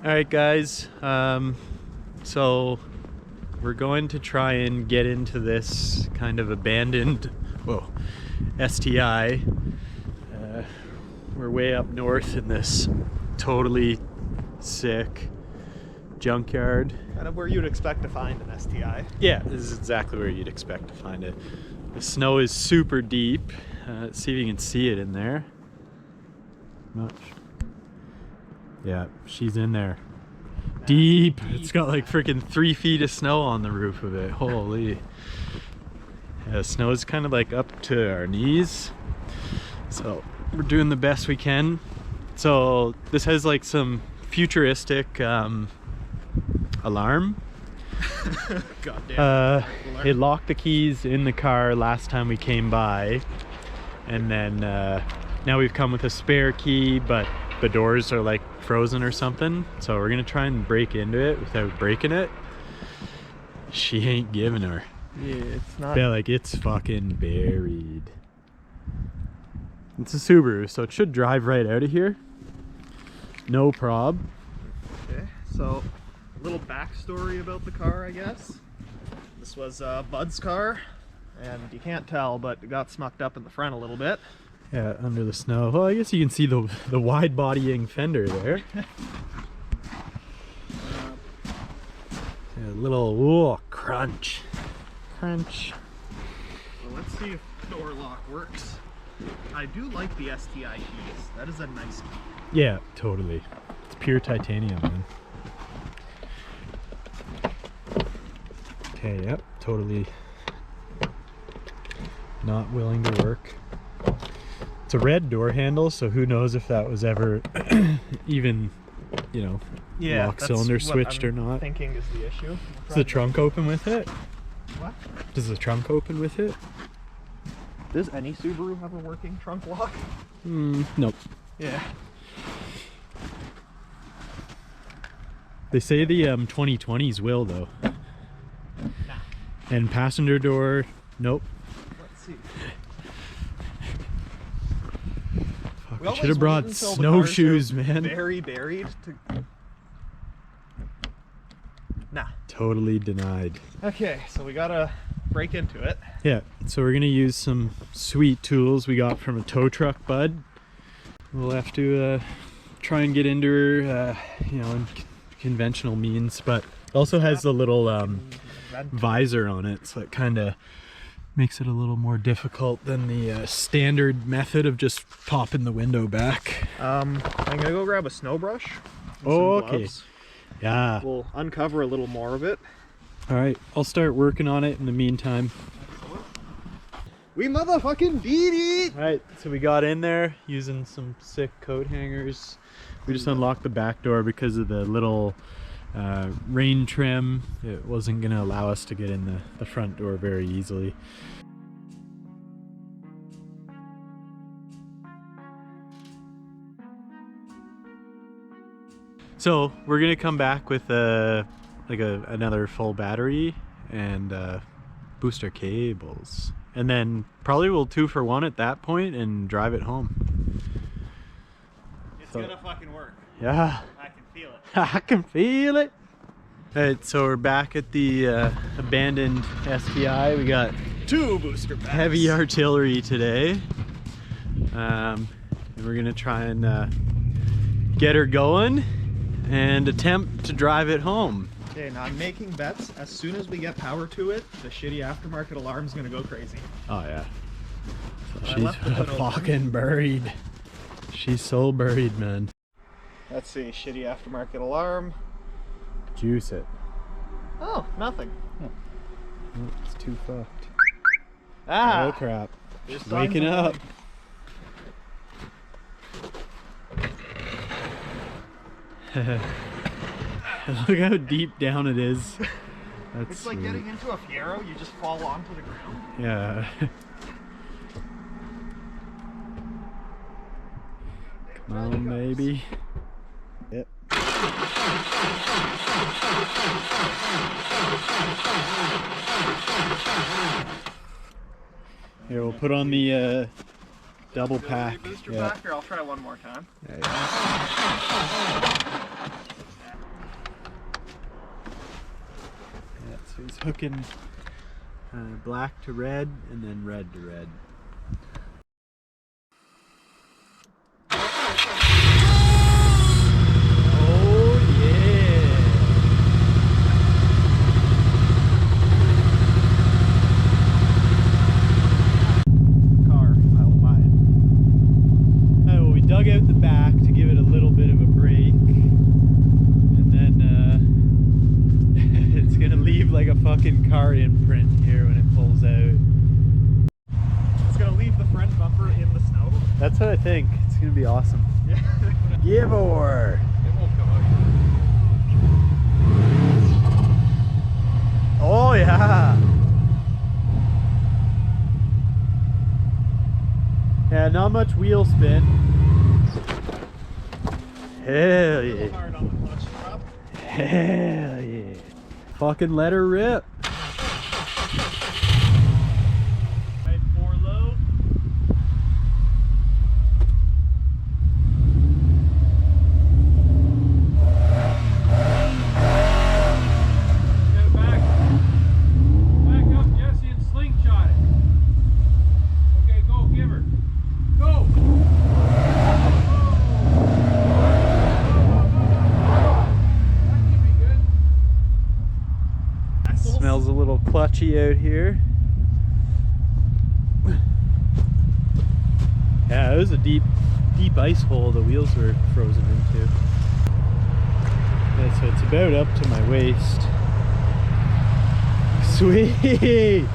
Alright guys, so we're going to try and get into this kind of abandoned, STI. We're way up north in this totally sick junkyard. Kind of where you'd expect to find an STI. Yeah, this is exactly where you'd expect to find it. The snow is super deep. Let's see if you can see it in there. Much. Yeah, she's in there. Deep. It's got like freaking 3 feet of snow on the roof of it. Holy. Yeah, snow is kind of like up to our knees. So we're doing the best we can. So this has like some futuristic alarm. Goddamn. It locked the keys in the car last time we came by, and then now we've come with a spare key, but the doors are like frozen or something, so we're gonna try and break into it without breaking it. She ain't giving her. Yeah, it's not. Yeah, like it's fucking buried. It's a Subaru, so it should drive right out of here. No prob. Okay, so a little backstory about the car, I guess. This was Bud's car, and you can't tell, but it got smucked up in the front a little bit. Yeah, under the snow. Well, I guess you can see the wide bodying fender there. A little crunch. Crunch. Well, let's see if the door lock works. I do like the STI keys. That is a nice key. Yeah, totally. It's pure titanium, man. Okay, yep, totally not willing to work. It's a red door handle, so who knows if that was ever even, you know, lock cylinder switched or not. Thinking is the issue. Does the trunk open with it? What? Does the trunk open with it? Does any Subaru have a working trunk lock? Nope. Yeah. They say the 2020s will though. Nah. And passenger door, nope. Let's see. Fuck, should have brought snowshoes, man. Very buried to. Nah. Totally denied. Okay, so we gotta break into it. Yeah, so we're gonna use some sweet tools we got from a tow truck bud. We'll have to try and get into her, you know, in conventional means, but it also has the little visor on it, so it kind of makes it a little more difficult than the standard method of just popping the window back. I'm gonna go grab a snow brush. Oh, okay. Yeah. We'll uncover a little more of it. All right, I'll start working on it in the meantime. We motherfucking beat it! All right, so we got in there using some sick coat hangers. We just unlocked the back door because of the little rain trim. It wasn't gonna allow us to get in the front door very easily. So we're gonna come back with another full battery and booster cables, and then probably we'll 2-for-1 at that point and drive it home. It's gonna fucking work. Yeah. I can feel it. I can feel it. Alright, so we're back at the abandoned STI. We got 2 booster packs. heavy artillery today. And we're gonna try and get her going and attempt to drive it home. Okay, now I'm making bets. As soon as we get power to it, the shitty aftermarket alarm's gonna go crazy. Oh yeah. So I she's left it open. fucking buried. She's so buried, man. Let's see, shitty aftermarket alarm. Juice it. Oh, nothing. Oh, it's too fucked. Ah! Oh crap. There's She's signs waking of up. life. Look how deep down it is. That's It's like sweet. getting into a Fiero, you just fall onto the ground. Yeah. Come on, baby. Yep. Here, we'll put on the double pack. Booster Yeah. pack, or I'll try one more time. Yeah, yeah. hooking black to red and then red to red. Dug out the back to give it a little bit of a break, and then it's gonna leave like a fucking car imprint here when it pulls out. It's gonna leave the front bumper in the snow. That's what I think. It's gonna be awesome. Yeah. Give over. It won't come out. Oh yeah. Yeah, not much wheel spin. Hell yeah. Hard on the clutch drop. Hell yeah. Fucking let her rip. Right, 4 low. Get it back. Back up, Jesse, and slingshot it. Okay, go, give her. Go! Smells a little clutchy out here. Yeah, it was a deep ice hole the wheels were frozen into. Yeah, so it's about up to my waist. Sweet!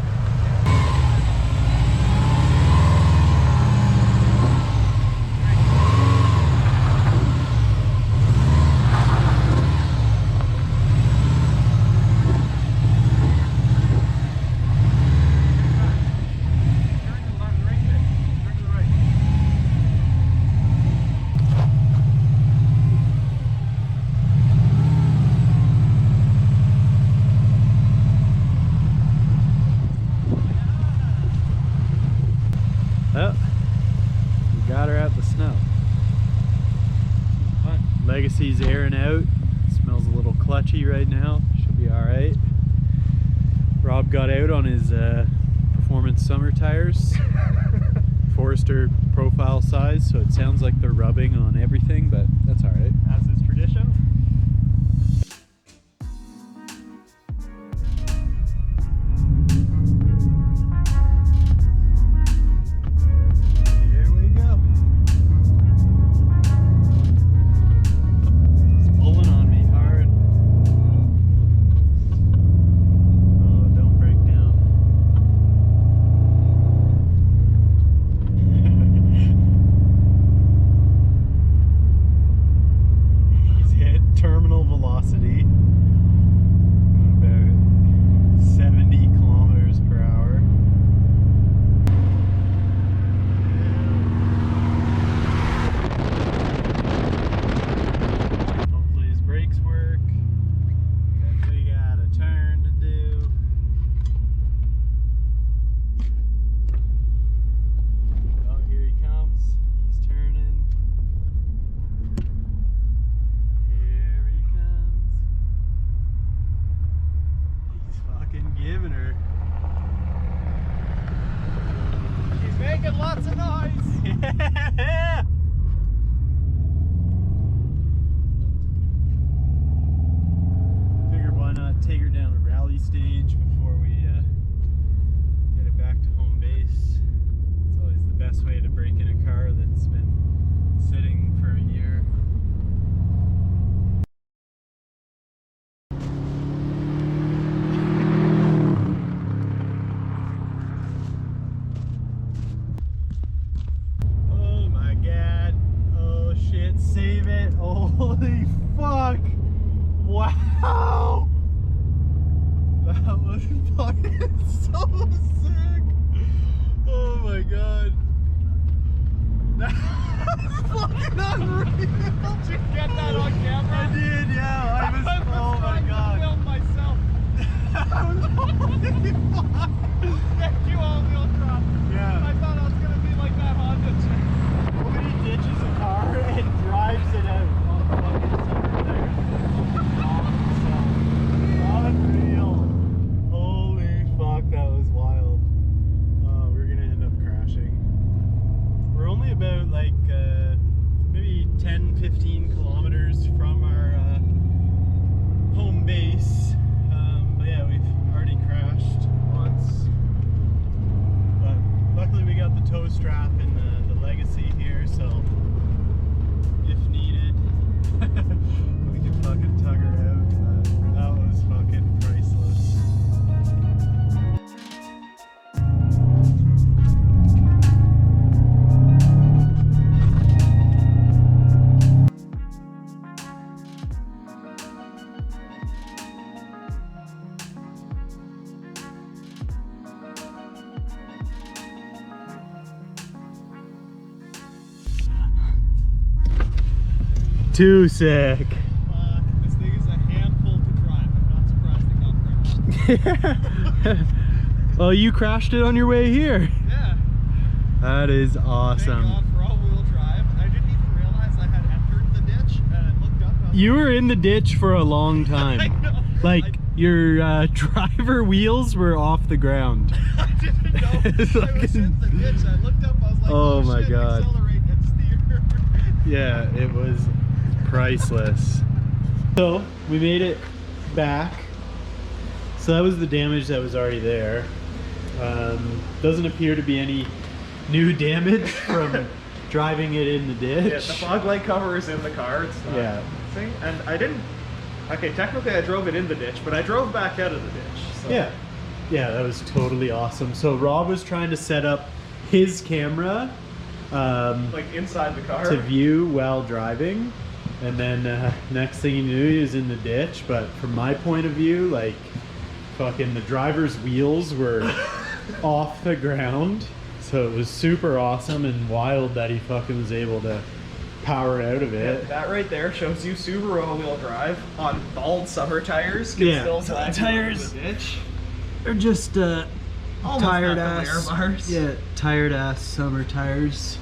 Oh, we got her out the snow. Legacy's airing out. Smells a little clutchy right now. She'll be alright. Rob got out on his performance summer tires. Forester profile size, so it sounds like they're rubbing on everything, but that's alright. As is tradition. Terminal velocity about 70 kilometers per hour. Hopefully his brakes work, because we got a turn to do. Oh, here he comes. He's turning. Giving her. She's making lots of noise. Yeah. Figured why not take her down a rally stage before we get it back to home base. It's always the best way to break in a car that's been sitting for a year. Save it. Holy fuck. Wow. That was fucking so sick. Oh my god. That was fucking unreal. Did you get that on camera? I did, yeah. I was oh my god. I filmed myself. That was holy fuck. Thank you, all-wheel drop. Yeah. I thought I was going to be like that Honda chick. Nobody ditches a car and drives it out on the fucking summer there. Awesome. Unreal. too sick. This thing is a handful to drive. I'm not surprised it got crashed. Well, you crashed it on your way here. Yeah. That is awesome. Thank God for all-wheel drive. I didn't even realize I had entered the ditch, and I looked up. And You were in the ditch for a long time. I know. Like your driver wheels were off the ground. I didn't know. I was in the ditch. I looked up. I was like, Oh oh my shit, God. accelerate and steer. Yeah, it was priceless. So we made it back. So that was the damage that was already there. Doesn't appear to be any new damage from driving it in the ditch. Yeah, the fog light cover is in the car. It's not Yeah. thing. And I didn't. Okay, technically I drove it in the ditch, but I drove back out of the ditch. So. Yeah. Yeah, that was totally awesome. So Rob was trying to set up his camera Like inside the car. to view while driving. And then next thing he knew, he was in the ditch. But from my point of view, like, fucking the driver's wheels were off the ground. So it was super awesome and wild that he fucking was able to power out of Yeah, it. that right there shows you Subaru all-wheel drive on bald summer tires. Can Yeah, still so drive tires- in the ditch. They're just Almost tired got the ass. air bars. Yeah, tired ass summer tires.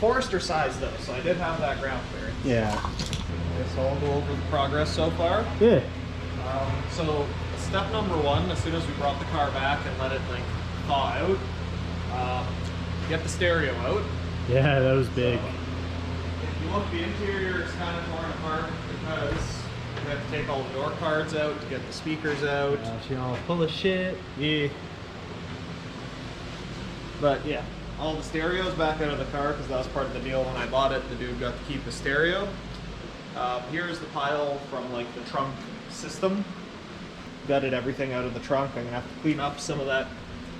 Forester size though, so I did have that ground clearance. Yeah. Okay, so I'll go over the progress so far. Yeah. So step number one, as soon as we brought the car back and let it like thaw out, get the stereo out. Yeah, that was big. So, if you look, the interior is kind of torn apart because we have to take all the door cards out to get the speakers out. She all full of shit. Yeah. But yeah, all the stereos back out of the car because that was part of the deal when I bought it. The dude got to keep the stereo. Here's the pile from like the trunk system. Gutted everything out of the trunk. I'm gonna have to clean up some of that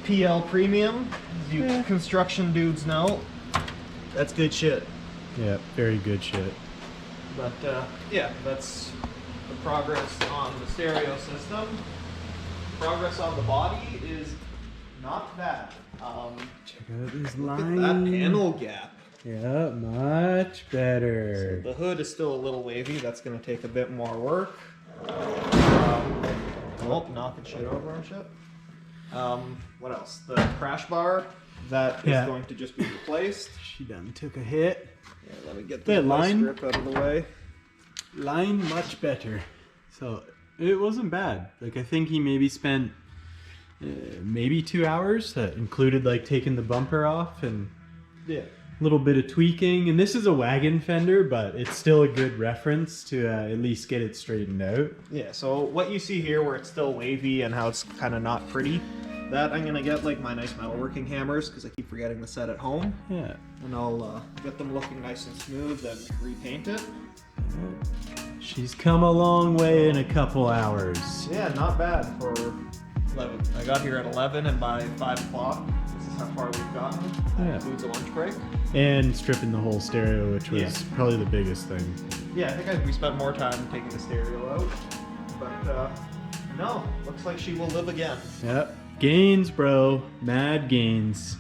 PL premium. As you construction dudes know, that's good shit. Yeah, very good shit. But yeah, that's the progress on the stereo system. Progress on the body is not bad. Check out this Look line. at that panel gap. Yeah, much better. The hood is still a little wavy. That's going to take a bit more work. Oh, knocking shit over and shit. What else? The crash bar, that is going to just be replaced. She done took a hit. Yeah, let me get That the line? strip out of the way. Line much better. So it wasn't bad. Like I think he maybe spent maybe 2 hours. That included like taking the bumper off and Yeah. a little bit of tweaking. And this is a wagon fender, but it's still a good reference to at least get it straightened out. Yeah, so what you see here where it's still wavy and how it's kind of not pretty, that I'm going to get like my nice metalworking hammers because I keep forgetting the set at home. Yeah. And I'll get them looking nice and smooth and repaint it. She's come a long way in a couple hours. Yeah, not bad for 11. I got here at 11 and by 5 o'clock, this is how far we've gotten. That Yeah. includes a lunch break. And stripping the whole stereo, which was probably the biggest thing. Yeah, I think we spent more time taking the stereo out. But no, looks like she will live again. Yep. Gains, bro. Mad gains.